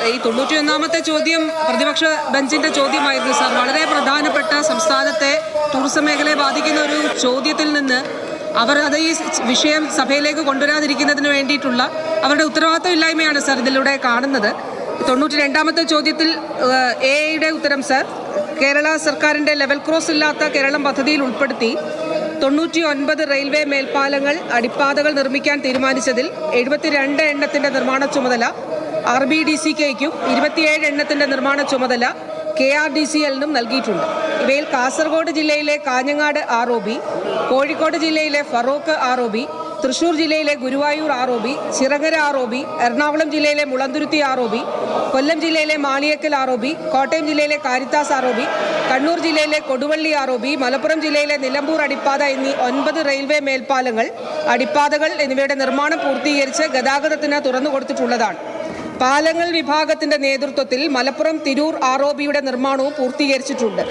ഈ 91ാമത്തെ ചോദ്യം പ്രതിപക്ഷ ബെഞ്ചിന്റെ ചോദ്യമായിരുന്നു സാർ. വളരെ പ്രധാനപ്പെട്ട സംസ്ഥാനത്തെ ടൂറിസം മേഖലയെ ബാധിക്കുന്ന ഒരു ചോദ്യത്തിൽ നിന്ന് അവർ അത് ഈ വിഷയം സഭയിലേക്ക് കൊണ്ടുവരാതിരിക്കുന്നതിന് വേണ്ടിയിട്ടുള്ള അവരുടെ ഉത്തരവാദിത്തമില്ലായ്മയാണ് സാർ ഇതിലൂടെ കാണുന്നത്. 92ാമത്തെ ചോദ്യത്തിൽ എയുടെ ഉത്തരം സാർ, കേരള സർക്കാരിൻ്റെ ലെവൽ ക്രോസ് ഇല്ലാത്ത കേരളം പദ്ധതിയിൽ ഉൾപ്പെടുത്തി 99 റെയിൽവേ മേൽപ്പാലങ്ങൾ അടിപ്പാതകൾ നിർമ്മിക്കാൻ തീരുമാനിച്ചതിൽ 72 എണ്ണത്തിൻ്റെ നിർമ്മാണ ചുമതല RBDCKയ്ക്കും 27 എണ്ണത്തിൻ്റെ നിർമ്മാണ ചുമതല KRDCLനും നൽകിയിട്ടുണ്ട്. ഇവയിൽ കാസർഗോഡ് ജില്ലയിലെ കാഞ്ഞങ്ങാട് ROB, കോഴിക്കോട് ജില്ലയിലെ ഫറോക്ക് ROB, തൃശൂർ ജില്ലയിലെ ഗുരുവായൂർ ROB, ചിറങ്ങര ROB, എറണാകുളം ജില്ലയിലെ മുളന്തുരുത്തി ROB, കൊല്ലം ജില്ലയിലെ മാളിയേക്കൽ ROB, കോട്ടയം ജില്ലയിലെ കാരിത്താസ് ROB, കണ്ണൂർ ജില്ലയിലെ കൊടുവള്ളി ROB, മലപ്പുറം ജില്ലയിലെ നിലമ്പൂർ അടിപ്പാത എന്നീ 9 റെയിൽവേ മേൽപ്പാലങ്ങൾ അടിപ്പാതകൾ എന്നിവയുടെ നിർമ്മാണം പൂർത്തീകരിച്ച് ഗതാഗതത്തിന് തുറന്നുകൊടുത്തിട്ടുള്ളതാണ്. പാലങ്ങൾ വിഭാഗത്തിന്റെ നേതൃത്വത്തിൽ മലപ്പുറം തിരൂർ ROBയുടെ നിർമ്മാണവും പൂർത്തീകരിച്ചിട്ടുണ്ട്.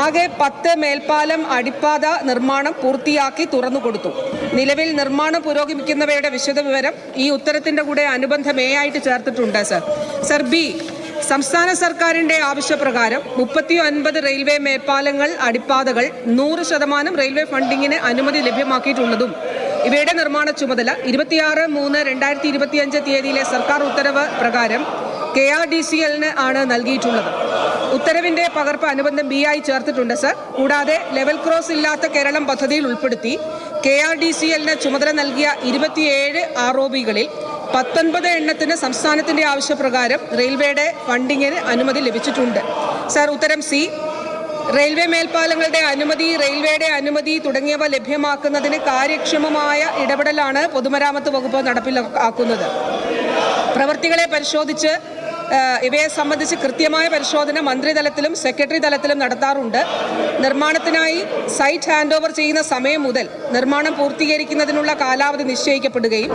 ആകെ 10 മേൽപ്പാലം അടിപ്പാത നിർമ്മാണം പൂർത്തിയാക്കി തുറന്നുകൊടുത്തു. നിലവിൽ നിർമ്മാണം പുരോഗമിക്കുന്നവയുടെ വിശദവിവരം ഈ ഉത്തരത്തിന്റെ കൂടെ അനുബന്ധം ആയിട്ട് ചേർത്തിട്ടുണ്ട് സർ. ബി, സംസ്ഥാന സർക്കാരിന്റെ ആവശ്യപ്രകാരം 39 റെയിൽവേ മേൽപ്പാലങ്ങൾ അടിപ്പാതകൾ 100% റെയിൽവേ ഫണ്ടിങ്ങിന് അനുമതി ലഭ്യമാക്കിയിട്ടുള്ളതും ഇവയുടെ നിർമ്മാണ ചുമതല 26/3/2025 തീയതിയിലെ സർക്കാർ ഉത്തരവ് പ്രകാരം KRDCLന് ആണ് നൽകിയിട്ടുള്ളത്. ഉത്തരവിന്റെ പകർപ്പ് അനുബന്ധം B ആയി ചേർത്തിട്ടുണ്ട് സർ. കൂടാതെ ലെവൽ ക്രോസ് ഇല്ലാത്ത കേരളം പദ്ധതിയിൽ ഉൾപ്പെടുത്തി KRDCLന് ചുമതല നൽകിയ 27 ROBകളിൽ 19 എണ്ണത്തിന് സംസ്ഥാനത്തിന്റെ ആവശ്യപ്രകാരം റെയിൽവേയുടെ ഫണ്ടിങ്ങിന് അനുമതി ലഭിച്ചിട്ടുണ്ട് സർ. ഉത്തരം C, റെയിൽവേ മേൽപ്പാലങ്ങളുടെ അനുമതി, റെയിൽവേയുടെ അനുമതി തുടങ്ങിയവ ലഭ്യമാക്കുന്നതിന് കാര്യക്ഷമമായ ഇടപെടലാണ് പൊതുമരാമത്ത് വകുപ്പ് നടപ്പിലാക്കുന്നത്. പ്രവൃത്തികളെ പരിശോധിച്ച് ഇവയെ സംബന്ധിച്ച് കൃത്യമായ പരിശോധന മന്ത്രിതലത്തിലും സെക്രട്ടറി തലത്തിലും നടത്താറുണ്ട്. നിർമ്മാണത്തിനായി സൈറ്റ് ഹാൻഡ് ഓവർ ചെയ്യുന്ന സമയം മുതൽ നിർമ്മാണം പൂർത്തീകരിക്കുന്നതിനുള്ള കാലാവധി നിശ്ചയിക്കപ്പെടുകയും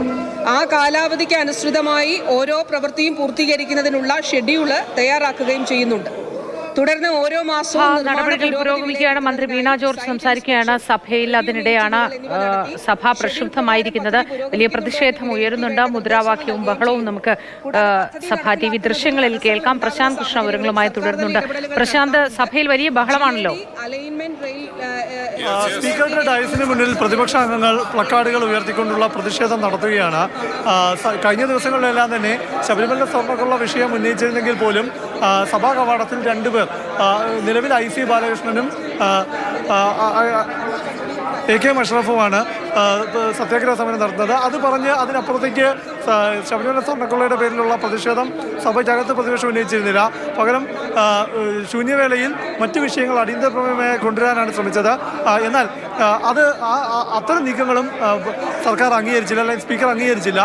ആ കാലാവധിക്ക് അനുസൃതമായി ഓരോ പ്രവൃത്തിയും പൂർത്തീകരിക്കുന്നതിനുള്ള ഷെഡ്യൂള് തയ്യാറാക്കുകയും ചെയ്യുന്നുണ്ട്. തുടർന്ന് ഓരോ മാസവും നടപടികൾ പുരോഗമിക്കുകയാണ്. മന്ത്രി വീണ ജോർജ് സംസാരിക്കുകയാണ് സഭയിൽ. അതിനിടെയാണ് സഭ പ്രക്ഷുബ്ധമായിരിക്കുന്നത്. വലിയ പ്രതിഷേധം ഉയരുന്നുണ്ട്. മുദ്രാവാക്യവും ബഹളവും നമുക്ക് സഭാ TV ദൃശ്യങ്ങളിൽ കേൾക്കാം. പ്രശാന്ത് കൃഷ്ണ വിവരങ്ങളുമായി തുടരുന്നുണ്ട്. പ്രശാന്ത്, സഭയിൽ വലിയ ബഹളമാണല്ലോ. സ്പീക്കറുടെ ഡയസിന് മുന്നിൽ പ്രതിപക്ഷ അംഗങ്ങൾ പ്ലക്കാർഡുകൾ ഉയർത്തിക്കൊണ്ടുള്ള പ്രതിഷേധം നടത്തുകയാണ്. കഴിഞ്ഞ ദിവസങ്ങളിലെല്ലാം തന്നെ ശബരിമല സ്വർണ്ണക്കൊള്ള വിഷയം ഉന്നയിച്ചിരുന്നെങ്കിൽ പോലും സഭാ കവാടത്തിൽ 2 പേർ, നിലവിൽ IC ബാലകൃഷ്ണനും AK മഷ്റഫുമാണ് സത്യാഗ്രഹ സമരം നടത്തുന്നത്. അത് പറഞ്ഞ് അതിനപ്പുറത്തേക്ക് ശബരിമല സ്വർണ്ണക്കൊള്ളയുടെ പേരിലുള്ള പ്രതിഷേധം സഭയ്ക്കകത്ത് പ്രതിപക്ഷം ഉന്നയിച്ചിരുന്നില്ല. പകരം ശൂന്യവേളയിൽ മറ്റു വിഷയങ്ങൾ അടിയന്തര പ്രമേയമായി കൊണ്ടുവരാനാണ് ശ്രമിച്ചത്. എന്നാൽ അത്തരം നീക്കങ്ങളും സർക്കാർ അംഗീകരിച്ചില്ല, അല്ലെങ്കിൽ സ്പീക്കർ അംഗീകരിച്ചില്ല.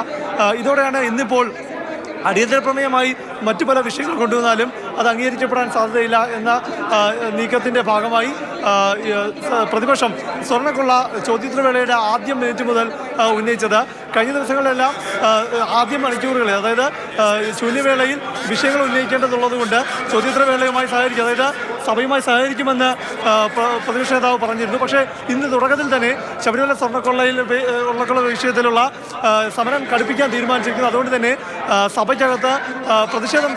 ഇതോടെയാണ് ഇന്നിപ്പോൾ അടിയന്തര പ്രമേയമായി മറ്റു പല വിഷയങ്ങൾ കൊണ്ടുവന്നാലും അത് അംഗീകരിക്കപ്പെടാൻ സാധ്യതയില്ല എന്ന നീക്കത്തിൻ്റെ ഭാഗമായി പ്രതിപക്ഷം സ്വർണ്ണക്കൊള്ള ചോദ്യോത്തരവേളയുടെ ആദ്യ മിനിറ്റ് മുതൽ ഉന്നയിച്ചത്. കഴിഞ്ഞ ദിവസങ്ങളിലെല്ലാം ആദ്യ മണിക്കൂറുകളിൽ, അതായത് ശൂന്യവേളയിൽ വിഷയങ്ങൾ ഉന്നയിക്കേണ്ടതുള്ളത് കൊണ്ട് ചോദ്യോത്തരവേളയുമായി സഹകരിക്കും, അതായത് സഭയുമായി സഹകരിക്കുമെന്ന് പ്രതിപക്ഷ നേതാവ് പറഞ്ഞിരുന്നു. പക്ഷേ ഇന്ന് തുടക്കത്തിൽ തന്നെ ശബരിമല സ്വർണ്ണക്കൊള്ള വിഷയത്തിലുള്ള സമരം കടുപ്പിക്കാൻ തീരുമാനിച്ചിരിക്കുന്നു. അതുകൊണ്ട് തന്നെ സഭയ്ക്കകത്ത് പ്രതിഷേധം